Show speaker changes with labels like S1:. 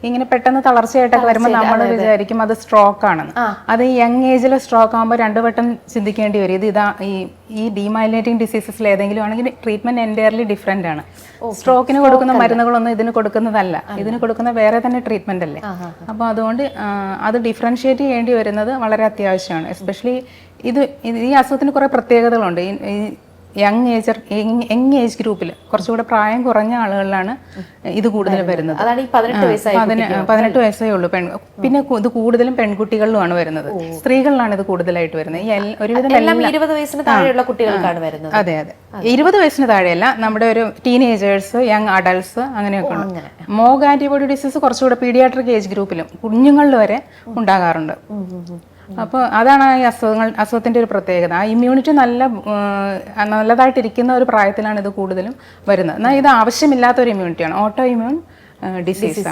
S1: ഇങ്ങനെ പെട്ടെന്ന് തളർച്ചയായിട്ടൊക്കെ വരുമ്പോൾ നമ്മൾ വിചാരിക്കും അത് സ്ട്രോക്ക് ആണെന്ന്. അത് യങ് ഏജിൽ സ്ട്രോക്ക് ആകുമ്പോൾ 2 വട്ടം ചിന്തിക്കേണ്ടി വരും. ഇത് ഈ ഡീമൈലിനേറ്റിംഗ് ഡിസീസസിൽ ഏതെങ്കിലും ആണെങ്കിൽ ട്രീറ്റ്മെന്റ് എൻറ്റയർലി ഡിഫറെന്റ് ആണ്. സ്ട്രോക്കിന് കൊടുക്കുന്ന മരുന്നുകളൊന്നും ഇതിന് കൊടുക്കുന്നതല്ല, ഇതിന് കൊടുക്കുന്ന വേറെ തന്നെ ട്രീറ്റ്മെന്റ് അല്ലേ. അപ്പോൾ അതുകൊണ്ട് അത് ഡിഫറൻഷിയേറ്റ് ചെയ്യേണ്ടി വരുന്നത് വളരെ അത്യാവശ്യമാണ്. എസ്പെഷ്യലി ഈ അസുഖത്തിന് കുറേ പ്രത്യേകതകളുണ്ട്. ഈ യങ് ഏജ് ഗ്രൂപ്പിൽ കുറച്ചുകൂടെ പ്രായം കുറഞ്ഞ ആളുകളിലാണ് ഇത് കൂടുതൽ വരുന്നത്. 18 വയസ്സേ ഉള്ളൂ. പിന്നെ ഇത് കൂടുതലും പെൺകുട്ടികളിലുമാണ് വരുന്നത്. സ്ത്രീകളിലാണ് ഇത് കൂടുതലായിട്ട് വരുന്നത്. ഒരുവിധം
S2: 20 വയസ്സിന് താഴെയുള്ള കുട്ടികൾക്കാണ് വരുന്നത്.
S1: അതെ 20 വയസ്സിന് താഴെയല്ല, നമ്മുടെ ഒരു ടീനേജേഴ്സ്, യങ് അഡൾട്ട്സ് അങ്ങനെയൊക്കെ ഉണ്ട്. മോഗ് ആന്റിബോഡി ഡിസീസ് കുറച്ചുകൂടെ പീഡിയാട്രിക് ഏജ് ഗ്രൂപ്പിലും കുഞ്ഞുങ്ങളിൽ വരെ ഉണ്ടാകാറുണ്ട്. അപ്പോൾ അതാണ് ഈ അസുഖത്തിന്റെ ഒരു പ്രത്യേകത. ആ ഇമ്മ്യൂണിറ്റി നല്ലതായിട്ടിരിക്കുന്ന ഒരു പ്രായത്തിലാണ് ഇത് കൂടുതലും വരുന്നത്. എന്നാൽ ഇത് ആവശ്യമില്ലാത്ത ഒരു ഇമ്മ്യൂണിറ്റിയാണ്, ഓട്ടോ ഇമ്മ്യൂൺ ഡിസീസാണ്.